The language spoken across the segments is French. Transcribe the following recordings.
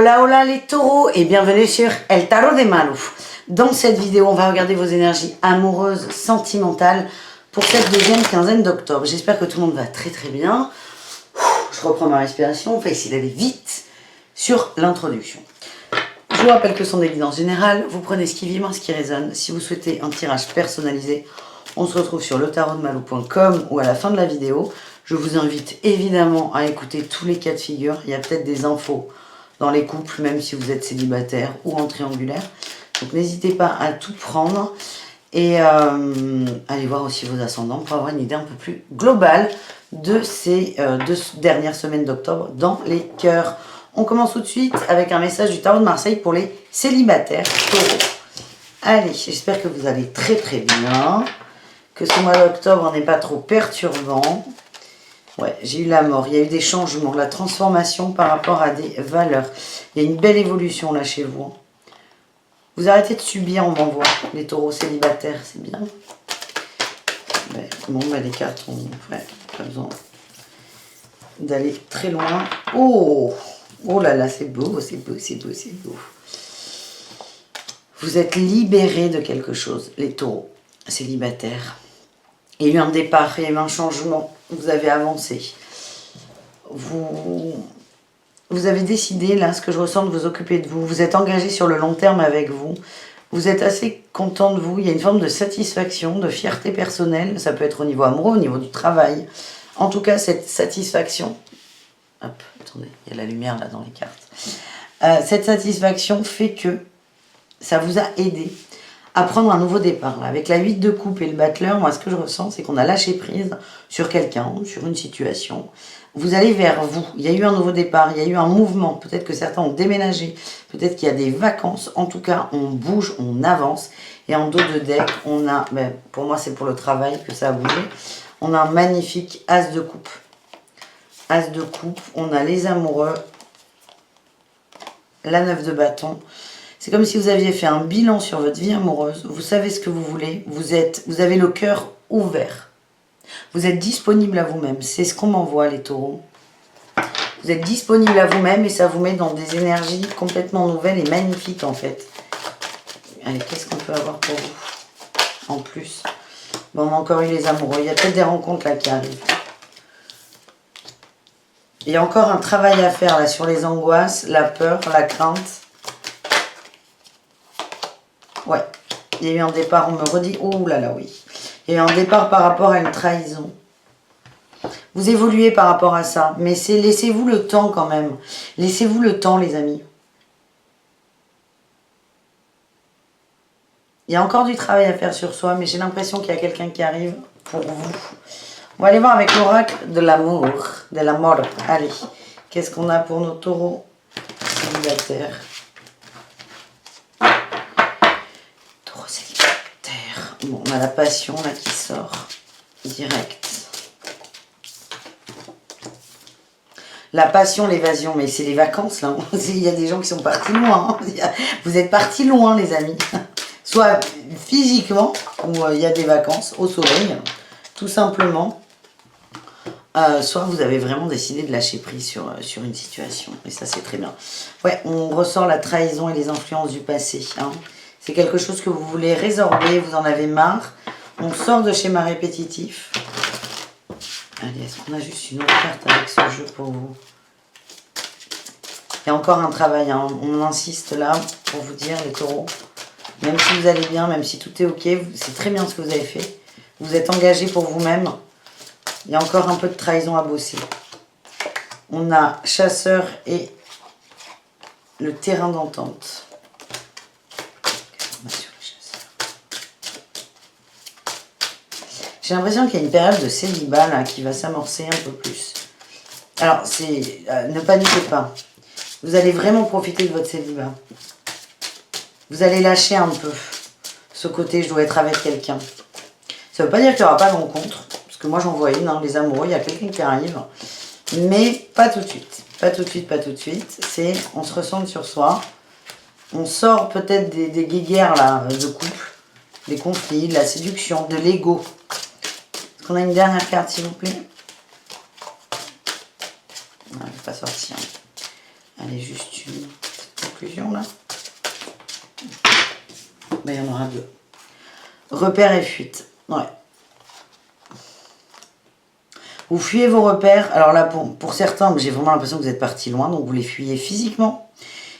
Hola hola les taureaux et bienvenue sur El Tarot de Malu. Dans cette vidéo, on va regarder vos énergies amoureuses, sentimentales pour cette deuxième quinzaine d'octobre. J'espère que tout le monde va très très bien. Je reprends ma respiration, on va essayer d'aller vite sur l'introduction. Je vous rappelle que ce sont des guidances générales, vous prenez ce qui vibre, ce qui résonne. Si vous souhaitez un tirage personnalisé, on se retrouve sur letarotdemalou.com ou à la fin de la vidéo. Je vous invite évidemment à écouter tous les cas de figure. Il y a peut-être des infos dans les couples, même si vous êtes célibataire ou en triangulaire. Donc n'hésitez pas à tout prendre et allez voir aussi vos ascendants pour avoir une idée un peu plus globale de ces deux dernières semaines d'octobre dans les cœurs. On commence tout de suite avec un message du tarot de Marseille pour les célibataires taureaux. Allez, j'espère que vous allez très très bien, que ce mois d'octobre n'est pas trop perturbant. Ouais, j'ai eu la mort, il y a eu des changements, la transformation par rapport à des valeurs. Il y a une belle évolution là chez vous. Vous arrêtez de subir, on m'envoie, les taureaux célibataires, c'est bien. Bon, les cartes, ouais, pas besoin d'aller très loin. Oh, oh là là, c'est beau, c'est beau, c'est beau, c'est beau. Vous êtes libérés de quelque chose, les taureaux célibataires. Il y a eu un départ, il y a eu un changement, vous avez avancé. Vous avez décidé, là, ce que je ressens, de vous occuper de vous. Vous êtes engagé sur le long terme avec vous. Vous êtes assez content de vous. Il y a une forme de satisfaction, de fierté personnelle. Ça peut être au niveau amoureux, au niveau du travail. En tout cas, cette satisfaction... Hop, attendez, il y a la lumière là dans les cartes. Cette satisfaction fait que ça vous a aidé à prendre un nouveau départ. Là. Avec la 8 de coupe et le battleur, moi ce que je ressens, c'est qu'on a lâché prise sur quelqu'un, sur une situation. Vous allez vers vous. Il y a eu un nouveau départ, il y a eu un mouvement. Peut-être que certains ont déménagé, peut-être qu'il y a des vacances. En tout cas, on bouge, on avance. Et en dos de deck, on a, pour moi c'est pour le travail que ça a bougé, on a un magnifique as de coupe. As de coupe, on a les amoureux, la 9 de bâton. C'est comme si vous aviez fait un bilan sur votre vie amoureuse. Vous savez ce que vous voulez. Vous avez le cœur ouvert. Vous êtes disponible à vous-même. C'est ce qu'on m'envoie, les taureaux. Vous êtes disponible à vous-même et ça vous met dans des énergies complètement nouvelles et magnifiques, en fait. Allez, qu'est-ce qu'on peut avoir pour vous en plus? Bon, on a encore eu les amoureux. Il y a peut-être des rencontres là qui arrivent. Il y a encore un travail à faire là sur les angoisses, la peur, la crainte. Ouais, il y a eu un départ, on me redit, oh là là, oui. Il y a eu un départ par rapport à une trahison. Vous évoluez par rapport à ça, mais laissez-vous le temps quand même. Laissez-vous le temps, les amis. Il y a encore du travail à faire sur soi, mais j'ai l'impression qu'il y a quelqu'un qui arrive pour vous. On va aller voir avec l'oracle de l'amour, de la mort. Allez, qu'est-ce qu'on a pour nos taureaux célibataires? Bon, on a la passion là qui sort direct. La passion, l'évasion, mais c'est les vacances là. Il y a des gens qui sont partis loin. Hein. Vous êtes partis loin, les amis. Soit physiquement, où il y a des vacances au soleil, tout simplement. Soit vous avez vraiment décidé de lâcher prise sur une situation. Et ça, c'est très bien. Ouais, on ressort la trahison et les influences du passé. Hein. C'est quelque chose que vous voulez résorber, vous en avez marre. On sort de schéma répétitif. Allez, est-ce qu'on a juste une autre carte avec ce jeu pour vous? Il y a encore un travail, hein. On insiste là pour vous dire, les taureaux. Même si vous allez bien, même si tout est ok, c'est très bien ce que vous avez fait. Vous êtes engagé pour vous-même. Il y a encore un peu de trahison à bosser. On a chasseur et le terrain d'entente. J'ai l'impression qu'il y a une période de célibat là, qui va s'amorcer un peu plus. Alors, ne paniquez pas. Vous allez vraiment profiter de votre célibat. Vous allez lâcher un peu ce côté « je dois être avec quelqu'un ». Ça ne veut pas dire qu'il n'y aura pas de rencontre. Parce que moi, j'en vois une, hein, les amoureux, il y a quelqu'un qui arrive. Mais pas tout de suite. Pas tout de suite, pas tout de suite. On se ressente sur soi. On sort peut-être des guéguerres là, de couple. Des conflits, de la séduction, de l'ego. On a une dernière carte, s'il vous plaît. Non, elle n'est pas sortie. Hein. Allez, juste une. conclusion là? Ben, il y en aura deux. Repères et fuite. Ouais. Vous fuyez vos repères. Alors là, pour certains, j'ai vraiment l'impression que vous êtes partis loin, donc vous les fuyez physiquement.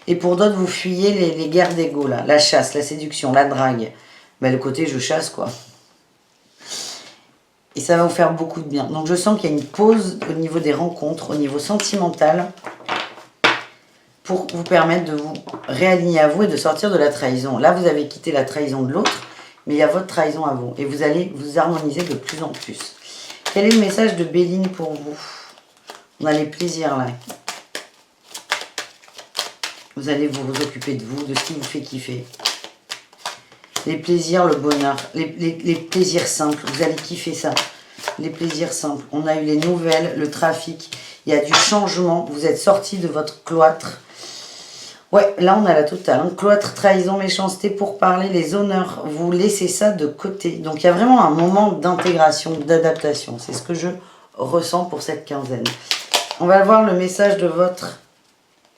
Et pour d'autres, vous fuyez les guerres d'ego, là. La chasse, la séduction, la drague. Ben, le côté je chasse, quoi. Et ça va vous faire beaucoup de bien. Donc je sens qu'il y a une pause au niveau des rencontres, au niveau sentimental, pour vous permettre de vous réaligner à vous et de sortir de la trahison. Là, vous avez quitté la trahison de l'autre, mais il y a votre trahison à vous. Et vous allez vous harmoniser de plus en plus. Quel est le message de Béline pour vous? On a les plaisirs là. Vous allez vous occuper de vous, de ce qui vous fait kiffer. Les plaisirs, le bonheur, les plaisirs simples. Vous allez kiffer ça. Les plaisirs simples. On a eu les nouvelles, le trafic. Il y a du changement. Vous êtes sorti de votre cloître. Ouais, là on a la totale. Hein. Cloître, trahison, méchanceté, pour parler, les honneurs. Vous laissez ça de côté. Donc il y a vraiment un moment d'intégration, d'adaptation. C'est ce que je ressens pour cette quinzaine. On va voir le message de votre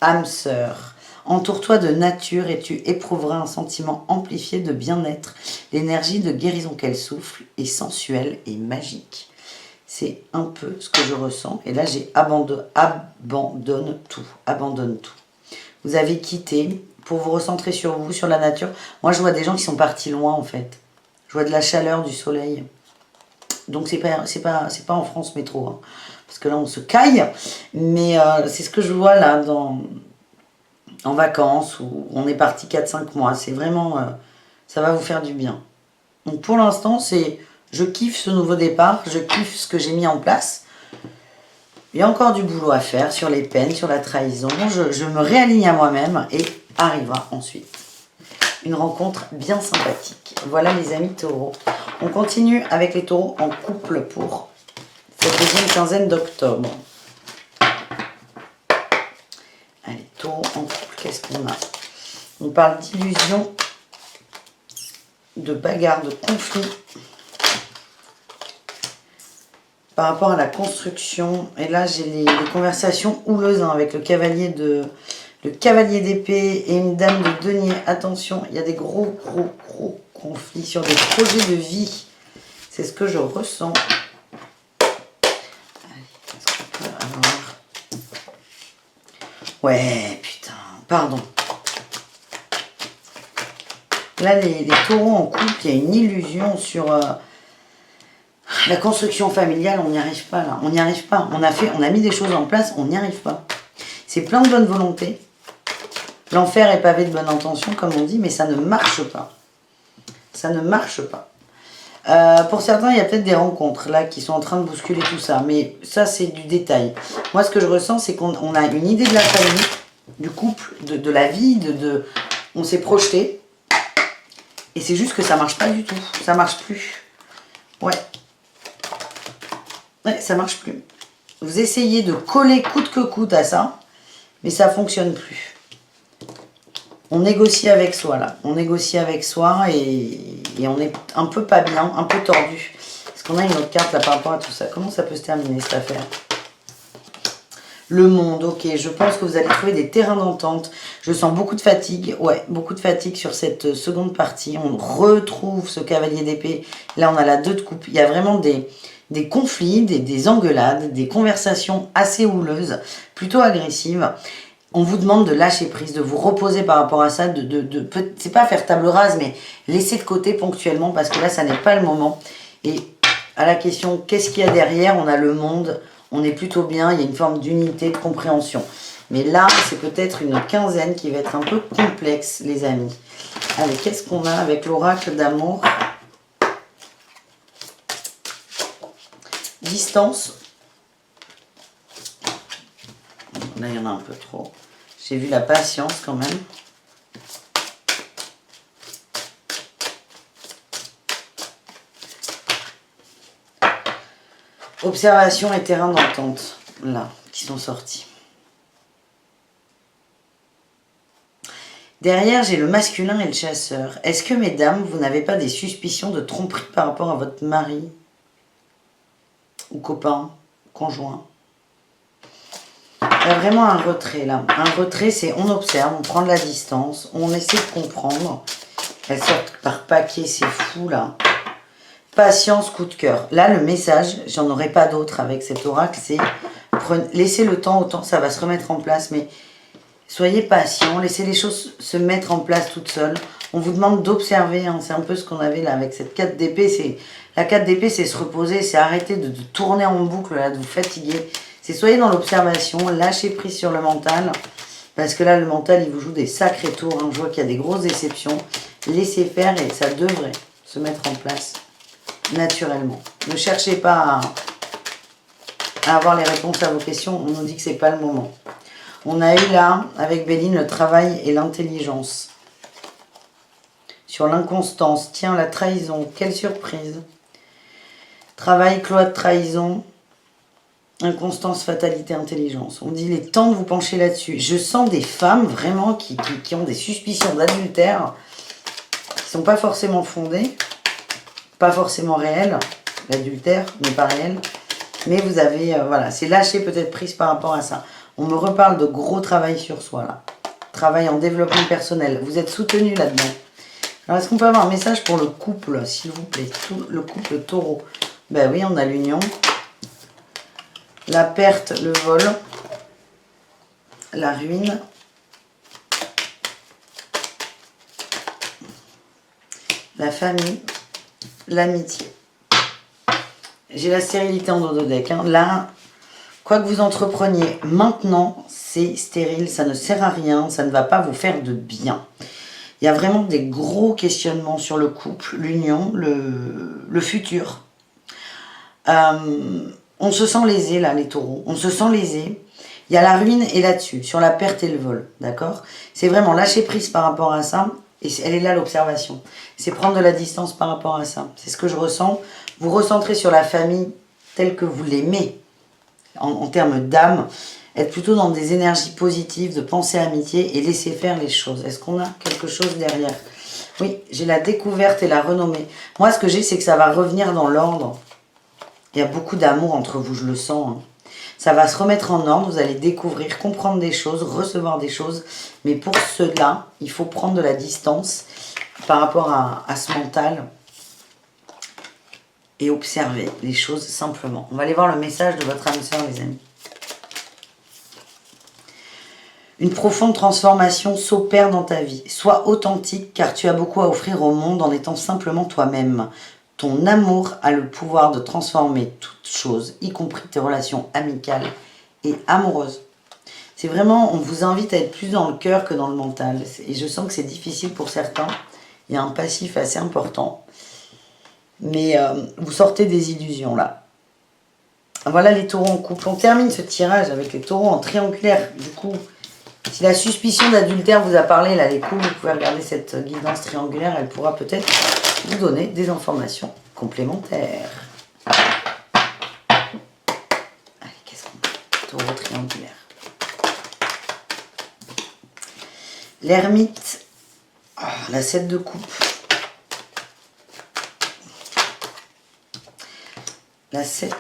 âme sœur. Entoure-toi de nature et tu éprouveras un sentiment amplifié de bien-être. L'énergie de guérison qu'elle souffle est sensuelle et magique. C'est un peu ce que je ressens. Et là, j'ai abandonne tout. Abandonne tout. Vous avez quitté pour vous recentrer sur vous, sur la nature. Moi, je vois des gens qui sont partis loin, en fait. Je vois de la chaleur, du soleil. Donc, c'est pas en France métro. Hein, parce que là, on se caille. Mais c'est ce que je vois là en vacances, où on est parti 4-5 mois. C'est vraiment... ça va vous faire du bien. Donc, pour l'instant, je kiffe ce nouveau départ. Je kiffe ce que j'ai mis en place. Il y a encore du boulot à faire sur les peines, sur la trahison. Je me réaligne à moi-même et arrivera ensuite une rencontre bien sympathique. Voilà les amis taureaux. On continue avec les taureaux en couple pour cette deuxième quinzaine d'octobre. Allez, taureaux en couple, qu'est-ce qu'on a? On parle d'illusion, de bagarre, de conflit. Par rapport à la construction, et là j'ai les conversations houleuses hein, avec le cavalier d'épée et une dame de denier. Attention, il y a des gros conflits sur des projets de vie. C'est ce que je ressens. Allez, est-ce qu'on peut avoir... Ouais, putain, pardon. Là, les taureaux en couple, il y a une illusion sur... la construction familiale, on n'y arrive pas là. On n'y arrive pas. On a mis des choses en place, on n'y arrive pas. C'est plein de bonne volonté. L'enfer est pavé de bonnes intentions, comme on dit, mais ça ne marche pas. Ça ne marche pas. Pour certains, il y a peut-être des rencontres là qui sont en train de bousculer tout ça. Mais ça, c'est du détail. Moi, ce que je ressens, c'est qu'on a une idée de la famille, du couple, de la vie, on s'est projeté. Et c'est juste que ça marche pas du tout. Ça marche plus. Ouais. Ouais, ça marche plus. Vous essayez de coller coûte que coûte à ça, mais ça fonctionne plus. On négocie avec soi là. On négocie avec soi et on est un peu pas bien, un peu tordu. Est-ce qu'on a une autre carte là par rapport à tout ça? Comment ça peut se terminer cette affaire? Le monde, ok. Je pense que vous allez trouver des terrains d'entente. Je sens beaucoup de fatigue. Ouais, beaucoup de fatigue sur cette seconde partie. On retrouve ce cavalier d'épée. Là, on a la 2 de coupe. Il y a vraiment des conflits, des engueulades, des conversations assez houleuses, plutôt agressives. On vous demande de lâcher prise, de vous reposer par rapport à ça, c'est pas faire table rase, mais laisser de côté ponctuellement, parce que là, ça n'est pas le moment. Et à la question, qu'est-ce qu'il y a derrière? On a le monde, on est plutôt bien, il y a une forme d'unité, de compréhension. Mais là, c'est peut-être une quinzaine qui va être un peu complexe, les amis. Allez, qu'est-ce qu'on a avec l'oracle d'amour? Distance. Là, il y en a un peu trop. J'ai vu la patience quand même. Observation et terrain d'entente, là, qui sont sortis. Derrière, j'ai le masculin et le chasseur. Est-ce que, mesdames, vous n'avez pas des suspicions de tromperie par rapport à votre mari ou copain, conjoint? Il y a vraiment un retrait là. Un retrait, c'est on observe, on prend de la distance, on essaie de comprendre. Elles sortent par paquet, c'est fou là. Patience, coup de cœur. Là, le message, j'en aurai pas d'autre avec cet oracle, c'est laissez le temps, autant ça va se remettre en place, mais soyez patient, laissez les choses se mettre en place toutes seules. On vous demande d'observer, hein, c'est un peu ce qu'on avait là avec cette 4 d'épée. La 4 d'épée, c'est se reposer, c'est arrêter de tourner en boucle, là, de vous fatiguer. C'est soyez dans l'observation, lâchez prise sur le mental, parce que là, le mental, il vous joue des sacrés tours. Hein. Je vois qu'il y a des grosses déceptions. Laissez faire et ça devrait se mettre en place naturellement. Ne cherchez pas à avoir les réponses à vos questions. On nous dit que c'est pas le moment. On a eu là, avec Béline, le travail et l'intelligence. Sur l'inconstance, tiens, la trahison, quelle surprise. Travail, cloître, trahison, inconstance, fatalité, intelligence. On dit il est temps de vous pencher là-dessus. Je sens des femmes vraiment qui ont des suspicions d'adultère, qui ne sont pas forcément fondées, pas forcément réelles. L'adultère n'est pas réel. Mais vous avez, voilà, c'est lâcher peut-être prise par rapport à ça. On me reparle de gros travail sur soi là. Travail en développement personnel. Vous êtes soutenu là-dedans. Alors, est-ce qu'on peut avoir un message pour le couple, s'il vous plaît, le couple taureau? Ben oui, on a l'union, la perte, le vol, la ruine, la famille, l'amitié. J'ai la stérilité en dos de deck. Hein. Là, quoi que vous entrepreniez maintenant, c'est stérile, ça ne sert à rien, ça ne va pas vous faire de bien. Il y a vraiment des gros questionnements sur le couple, l'union, le futur. On se sent lésé là, les taureaux. On se sent lésé. Il y a la ruine et là-dessus, sur la perte et le vol. D'accord? C'est vraiment lâcher prise par rapport à ça. Et elle est là l'observation. C'est prendre de la distance par rapport à ça. C'est ce que je ressens. Vous recentrez sur la famille telle que vous l'aimez, en termes d'âme. Être plutôt dans des énergies positives, de pensée amitié et laisser faire les choses. Est-ce qu'on a quelque chose derrière? Oui, j'ai la découverte et la renommée. Moi, ce que j'ai, c'est que ça va revenir dans l'ordre. Il y a beaucoup d'amour entre vous, je le sens. Hein. Ça va se remettre en ordre, vous allez découvrir, comprendre des choses, recevoir des choses. Mais pour cela, il faut prendre de la distance par rapport à ce mental et observer les choses simplement. On va aller voir le message de votre âme sœur, les amis. Une profonde transformation s'opère dans ta vie. Sois authentique car tu as beaucoup à offrir au monde en étant simplement toi-même. Ton amour a le pouvoir de transformer toutes choses, y compris tes relations amicales et amoureuses. C'est vraiment, on vous invite à être plus dans le cœur que dans le mental. Et je sens que c'est difficile pour certains. Il y a un passif assez important. Mais vous sortez des illusions là. Voilà les taureaux en couple. On termine ce tirage avec les taureaux en triangulaire. Du coup, si la suspicion d'adultère vous a parlé, là, les coups, vous pouvez regarder cette guidance triangulaire. Elle pourra peut-être vous donner des informations complémentaires. Allez, qu'est-ce qu'on a? Taureau triangulaire. L'ermite. Oh, la 7 de coupe. La 7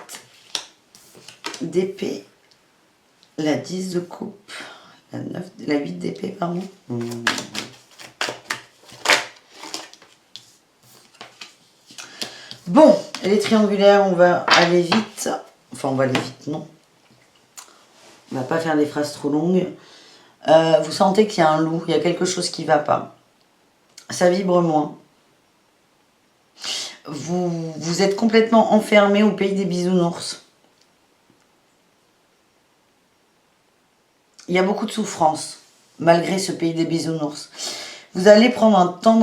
d'épée. La 10 de coupe. La 8 d'épée, pardon. Bon, les triangulaires, on va aller vite. Enfin, on va aller vite, non. On va pas faire des phrases trop longues. Vous sentez qu'il y a un loup, il y a quelque chose qui ne va pas. Ça vibre moins. Vous êtes complètement enfermé au pays des bisounours. Il y a beaucoup de souffrance, malgré ce pays des bisounours. Vous allez prendre un temps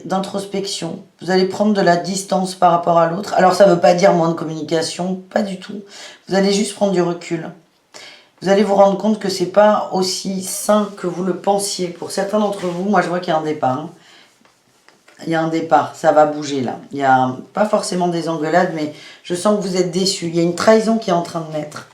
d'introspection. Vous allez prendre de la distance par rapport à l'autre. Alors, ça ne veut pas dire moins de communication, pas du tout. Vous allez juste prendre du recul. Vous allez vous rendre compte que ce n'est pas aussi sain que vous le pensiez. Pour certains d'entre vous, moi, je vois qu'il y a un départ. Hein. Il y a un départ, ça va bouger là. Il n'y a pas forcément des engueulades, mais je sens que vous êtes déçus. Il y a une trahison qui est en train de naître.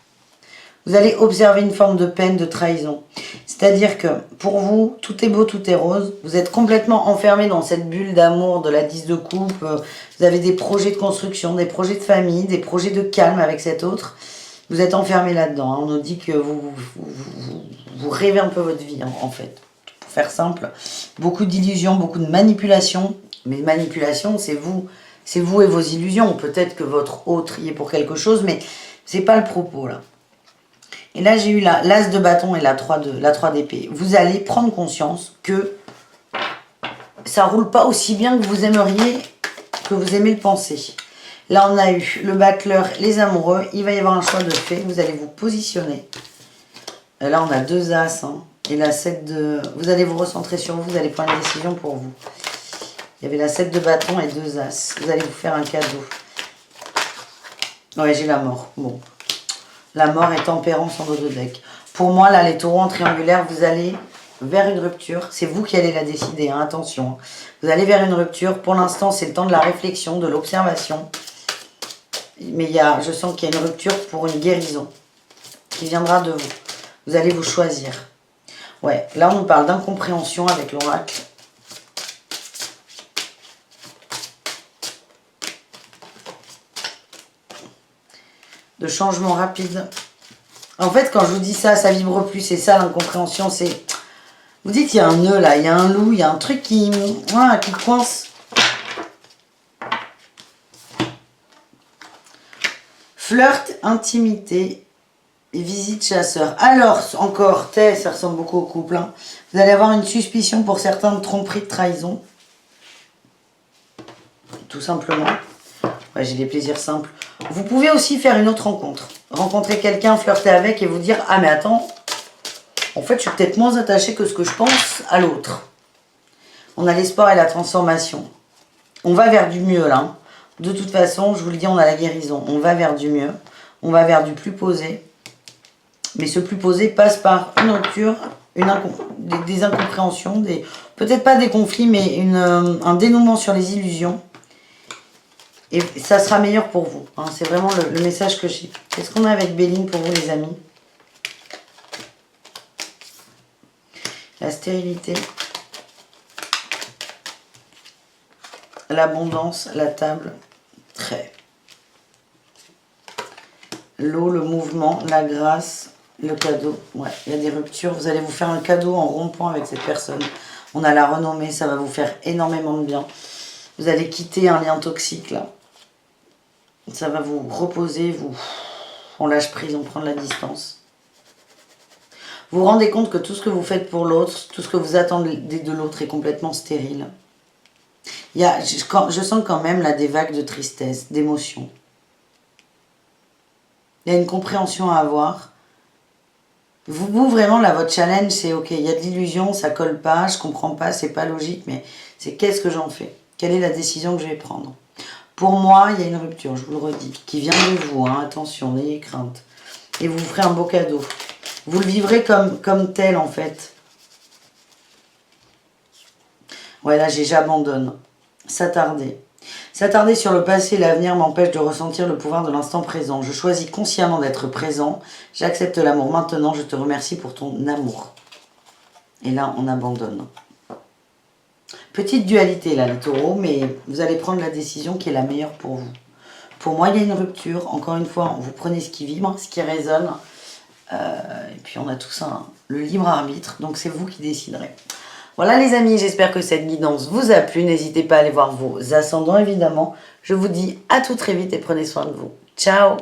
Vous allez observer une forme de peine, de trahison. C'est-à-dire que pour vous, tout est beau, tout est rose. Vous êtes complètement enfermé dans cette bulle d'amour de la 10 de coupe. Vous avez des projets de construction, des projets de famille, des projets de calme avec cet autre. Vous êtes enfermé là-dedans. Hein. On nous dit que vous rêvez un peu votre vie, hein, en fait. Pour faire simple, beaucoup d'illusions, beaucoup de manipulations. Mais manipulation, c'est vous et vos illusions. Peut-être que votre autre y est pour quelque chose, mais c'est pas le propos, là. Et là, j'ai eu l'as de bâton et la 3 d'épée. Vous allez prendre conscience que ça roule pas aussi bien que vous aimeriez, que vous aimez le penser. Là, on a eu le battleur, les amoureux. Il va y avoir un choix de fait. Vous allez vous positionner. Et là, on a 2 as. Hein, et la 7 de... Vous allez vous recentrer sur vous. Vous allez prendre une décision pour vous. Il y avait la 7 de bâton et 2 as. Vous allez vous faire un cadeau. Ouais, j'ai la mort. Bon. La mort est tempérance en dos de deck. Pour moi, là, les taureaux en triangulaire, vous allez vers une rupture. C'est vous qui allez la décider. Hein, attention. Vous allez vers une rupture. Pour l'instant, c'est le temps de la réflexion, de l'observation. Mais je sens qu'il y a une rupture pour une guérison qui viendra de vous. Vous allez vous choisir. Ouais, là on nous parle d'incompréhension avec l'oracle. De changement rapide. En fait, quand je vous dis ça, ça vibre plus. C'est ça l'incompréhension. C'est. Vous dites, il y a un nœud là, il y a un loup, il y a un truc qui coince. Flirt, intimité et visite chasseur. Alors, encore, ça ressemble beaucoup au couple. Hein. Vous allez avoir une suspicion pour certains de tromperie, de trahison. Tout simplement. Ouais, j'ai des plaisirs simples. Vous pouvez aussi faire une autre rencontre. Rencontrer quelqu'un, flirter avec et vous dire « Ah mais attends, en fait, je suis peut-être moins attachée que ce que je pense à l'autre. » On a l'espoir et la transformation. On va vers du mieux là. Hein. De toute façon, je vous le dis, on a la guérison. On va vers du mieux. On va vers du plus posé. Mais ce plus posé passe par une rupture, des incompréhensions, peut-être pas des conflits, mais un dénouement sur les illusions. Et ça sera meilleur pour vous. Hein. C'est vraiment le message que j'ai. Qu'est-ce qu'on a avec Béline pour vous, les amis? La stérilité. L'abondance, la table. Très. L'eau, le mouvement, la grâce, le cadeau. Ouais, il y a des ruptures. Vous allez vous faire un cadeau en rompant avec cette personne. On a la renommée, ça va vous faire énormément de bien. Vous allez quitter un lien toxique, là. Ça va vous reposer, on lâche prise, on prend de la distance. Vous vous rendez compte que tout ce que vous faites pour l'autre, tout ce que vous attendez de l'autre est complètement stérile. Je sens quand même là des vagues de tristesse, d'émotion. Il y a une compréhension à avoir. Vous vraiment, là, votre challenge, c'est ok, il y a de l'illusion, ça colle pas, je comprends pas, c'est pas logique, mais c'est qu'est-ce que j'en fais? Quelle est la décision que je vais prendre? Pour moi, il y a une rupture, je vous le redis, qui vient de vous, hein, attention, n'ayez crainte. Et vous ferez un beau cadeau. Vous le vivrez comme tel, en fait. Ouais, là, j'abandonne. S'attarder. S'attarder sur le passé et l'avenir m'empêche de ressentir le pouvoir de l'instant présent. Je choisis consciemment d'être présent. J'accepte l'amour maintenant. Je te remercie pour ton amour. Et là, on abandonne. Petite dualité, là, les taureaux, mais vous allez prendre la décision qui est la meilleure pour vous. Pour moi, il y a une rupture. Encore une fois, vous prenez ce qui vibre, ce qui résonne. Et puis, on a tout ça, hein, le libre arbitre. Donc, c'est vous qui déciderez. Voilà les amis, j'espère que cette guidance vous a plu. N'hésitez pas à aller voir vos ascendants évidemment. Je vous dis à tout très vite et prenez soin de vous. Ciao!